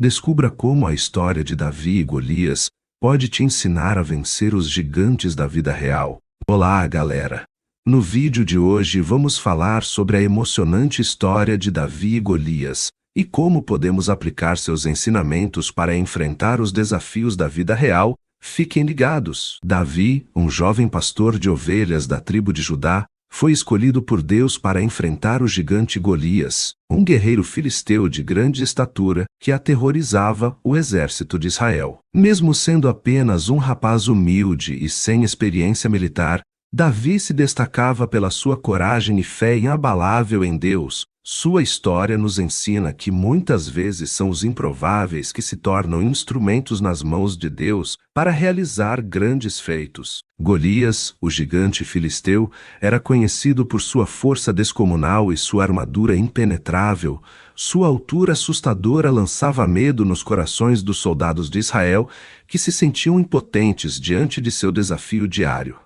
Descubra como a história de Davi e Golias pode te ensinar a vencer os gigantes da vida real. Olá, galera! No vídeo de hoje vamos falar sobre a emocionante história de Davi e Golias e como podemos aplicar seus ensinamentos para enfrentar os desafios da vida real. Fiquem ligados! Davi, um jovem pastor de ovelhas da tribo de Judá, foi escolhido por Deus para enfrentar o gigante Golias, um guerreiro filisteu de grande estatura que aterrorizava o exército de Israel. Mesmo sendo apenas um rapaz humilde e sem experiência militar, Davi se destacava pela sua coragem e fé inabalável em Deus. Sua história nos ensina que muitas vezes são os improváveis que se tornam instrumentos nas mãos de Deus para realizar grandes feitos. Golias, o gigante filisteu, era conhecido por sua força descomunal e sua armadura impenetrável. Sua altura assustadora lançava medo nos corações dos soldados de Israel, que se sentiam impotentes diante de seu desafio diário.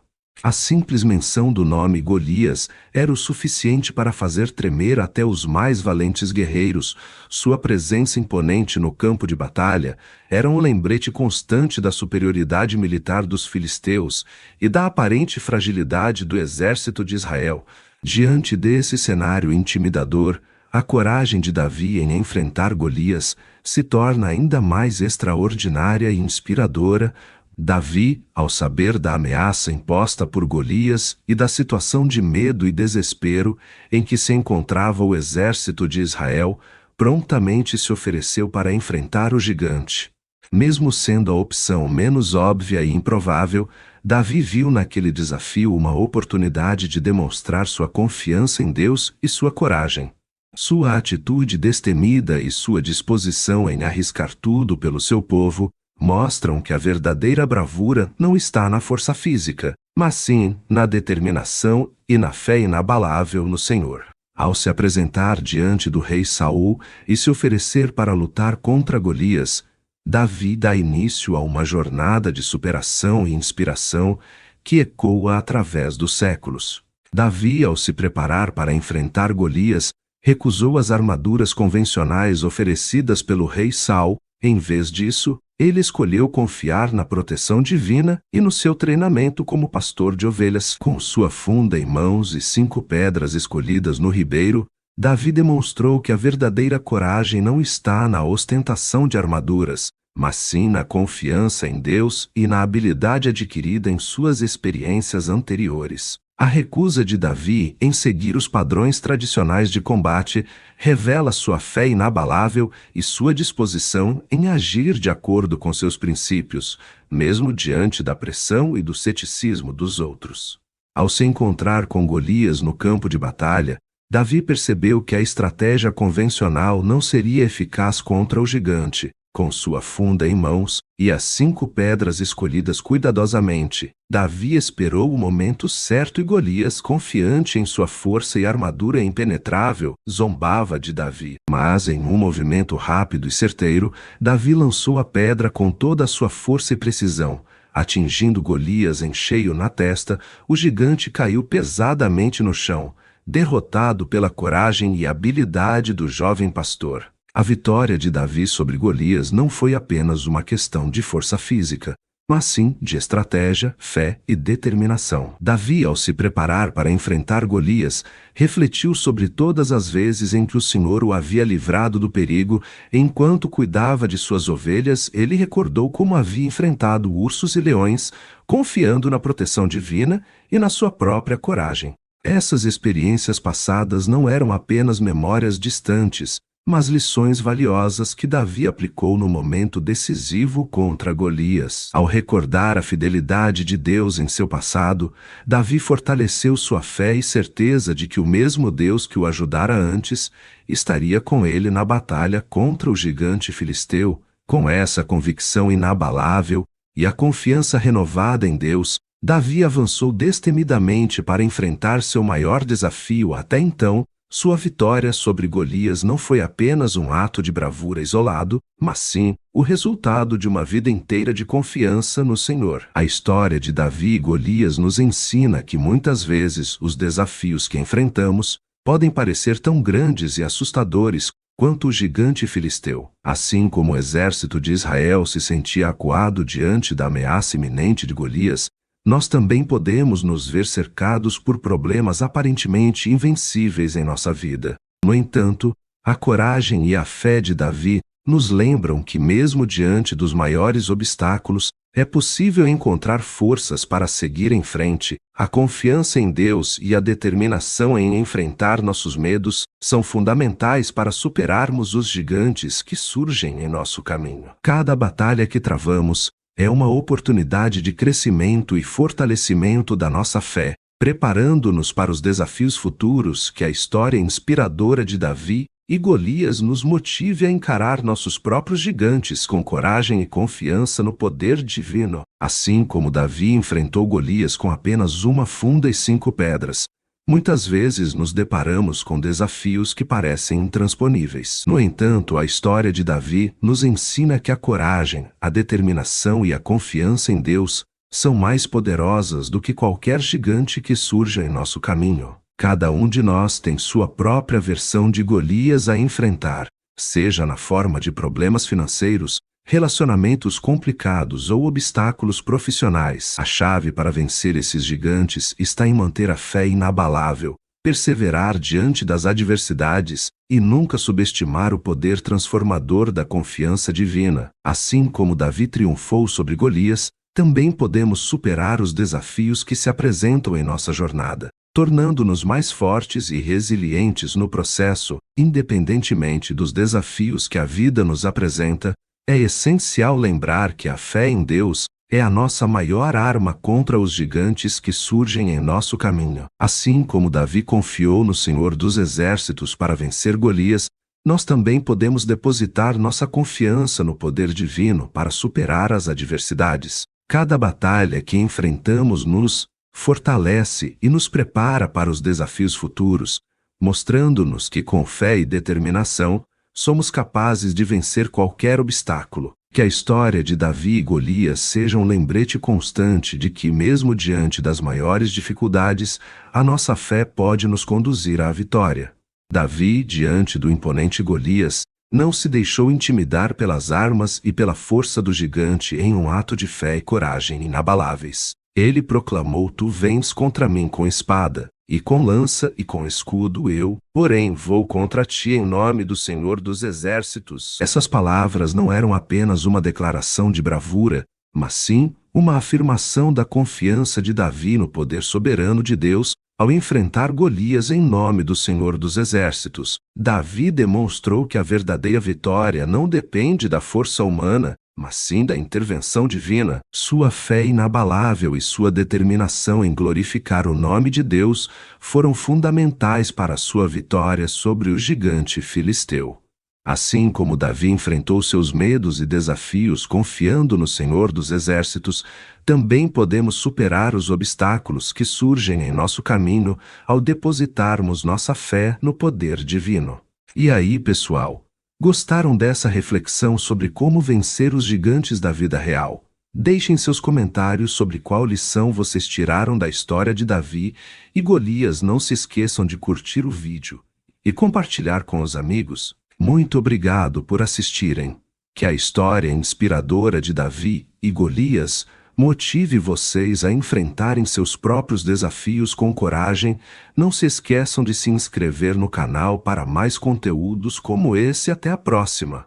A simples menção do nome Golias era o suficiente para fazer tremer até os mais valentes guerreiros. Sua presença imponente no campo de batalha era um lembrete constante da superioridade militar dos filisteus e da aparente fragilidade do exército de Israel. Diante desse cenário intimidador, a coragem de Davi em enfrentar Golias se torna ainda mais extraordinária e inspiradora. Davi, ao saber da ameaça imposta por Golias e da situação de medo e desespero em que se encontrava o exército de Israel, prontamente se ofereceu para enfrentar o gigante. Mesmo sendo a opção menos óbvia e improvável, Davi viu naquele desafio uma oportunidade de demonstrar sua confiança em Deus e sua coragem. Sua atitude destemida e sua disposição em arriscar tudo pelo seu povo mostram que a verdadeira bravura não está na força física, mas sim na determinação e na fé inabalável no Senhor. Ao se apresentar diante do rei Saul e se oferecer para lutar contra Golias, Davi dá início a uma jornada de superação e inspiração que ecoa através dos séculos. Davi, ao se preparar para enfrentar Golias, recusou as armaduras convencionais oferecidas pelo rei Saul. Em vez disso, ele escolheu confiar na proteção divina e no seu treinamento como pastor de ovelhas. Com sua funda em mãos e 5 pedras escolhidas no ribeiro, Davi demonstrou que a verdadeira coragem não está na ostentação de armaduras, mas sim na confiança em Deus e na habilidade adquirida em suas experiências anteriores. A recusa de Davi em seguir os padrões tradicionais de combate revela sua fé inabalável e sua disposição em agir de acordo com seus princípios, mesmo diante da pressão e do ceticismo dos outros. Ao se encontrar com Golias no campo de batalha, Davi percebeu que a estratégia convencional não seria eficaz contra o gigante. Com sua funda em mãos e as 5 pedras escolhidas cuidadosamente, Davi esperou o momento certo e Golias, confiante em sua força e armadura impenetrável, zombava de Davi. Mas em um movimento rápido e certeiro, Davi lançou a pedra com toda a sua força e precisão. Atingindo Golias em cheio na testa, o gigante caiu pesadamente no chão, derrotado pela coragem e habilidade do jovem pastor. A vitória de Davi sobre Golias não foi apenas uma questão de força física, mas sim de estratégia, fé e determinação. Davi, ao se preparar para enfrentar Golias, refletiu sobre todas as vezes em que o Senhor o havia livrado do perigo. Enquanto cuidava de suas ovelhas, ele recordou como havia enfrentado ursos e leões, confiando na proteção divina e na sua própria coragem. Essas experiências passadas não eram apenas memórias distantes, mas lições valiosas que Davi aplicou no momento decisivo contra Golias. Ao recordar a fidelidade de Deus em seu passado, Davi fortaleceu sua fé e certeza de que o mesmo Deus que o ajudara antes estaria com ele na batalha contra o gigante filisteu. Com essa convicção inabalável e a confiança renovada em Deus, Davi avançou destemidamente para enfrentar seu maior desafio até então. Sua vitória sobre Golias não foi apenas um ato de bravura isolado, mas sim o resultado de uma vida inteira de confiança no Senhor. A história de Davi e Golias nos ensina que muitas vezes os desafios que enfrentamos podem parecer tão grandes e assustadores quanto o gigante filisteu. Assim como o exército de Israel se sentia acuado diante da ameaça iminente de Golias, nós também podemos nos ver cercados por problemas aparentemente invencíveis em nossa vida. No entanto, a coragem e a fé de Davi nos lembram que, mesmo diante dos maiores obstáculos, é possível encontrar forças para seguir em frente. A confiança em Deus e a determinação em enfrentar nossos medos são fundamentais para superarmos os gigantes que surgem em nosso caminho. Cada batalha que travamos é uma oportunidade de crescimento e fortalecimento da nossa fé, preparando-nos para os desafios futuros que a história inspiradora de Davi e Golias nos motive a encarar nossos próprios gigantes com coragem e confiança no poder divino. Assim como Davi enfrentou Golias com apenas uma funda e 5 pedras, muitas vezes nos deparamos com desafios que parecem intransponíveis. No entanto, a história de Davi nos ensina que a coragem, a determinação e a confiança em Deus são mais poderosas do que qualquer gigante que surja em nosso caminho. Cada um de nós tem sua própria versão de Golias a enfrentar, seja na forma de problemas financeiros, relacionamentos complicados ou obstáculos profissionais. A chave para vencer esses gigantes está em manter a fé inabalável, perseverar diante das adversidades e nunca subestimar o poder transformador da confiança divina. Assim como Davi triunfou sobre Golias, também podemos superar os desafios que se apresentam em nossa jornada, tornando-nos mais fortes e resilientes no processo. Independentemente dos desafios que a vida nos apresenta, é essencial lembrar que a fé em Deus é a nossa maior arma contra os gigantes que surgem em nosso caminho. Assim como Davi confiou no Senhor dos Exércitos para vencer Golias, nós também podemos depositar nossa confiança no poder divino para superar as adversidades. Cada batalha que enfrentamos nos fortalece e nos prepara para os desafios futuros, mostrando-nos que com fé e determinação somos capazes de vencer qualquer obstáculo. Que a história de Davi e Golias seja um lembrete constante de que, mesmo diante das maiores dificuldades, a nossa fé pode nos conduzir à vitória. Davi, diante do imponente Golias, não se deixou intimidar pelas armas e pela força do gigante em um ato de fé e coragem inabaláveis. Ele proclamou: "Tu vens contra mim com espada, e com lança e com escudo eu, porém, vou contra ti em nome do Senhor dos Exércitos." Essas palavras não eram apenas uma declaração de bravura, mas sim uma afirmação da confiança de Davi no poder soberano de Deus ao enfrentar Golias em nome do Senhor dos Exércitos. Davi demonstrou que a verdadeira vitória não depende da força humana, mas sim da intervenção divina. Sua fé inabalável e sua determinação em glorificar o nome de Deus foram fundamentais para a sua vitória sobre o gigante filisteu. Assim como Davi enfrentou seus medos e desafios confiando no Senhor dos Exércitos, também podemos superar os obstáculos que surgem em nosso caminho ao depositarmos nossa fé no poder divino. E aí, pessoal? Gostaram dessa reflexão sobre como vencer os gigantes da vida real? Deixem seus comentários sobre qual lição vocês tiraram da história de Davi e Golias. Não se esqueçam de curtir o vídeo e compartilhar com os amigos. Muito obrigado por assistirem. Que a história inspiradora de Davi e Golias motive vocês a enfrentarem seus próprios desafios com coragem. Não se esqueçam de se inscrever no canal para mais conteúdos como esse. Até a próxima!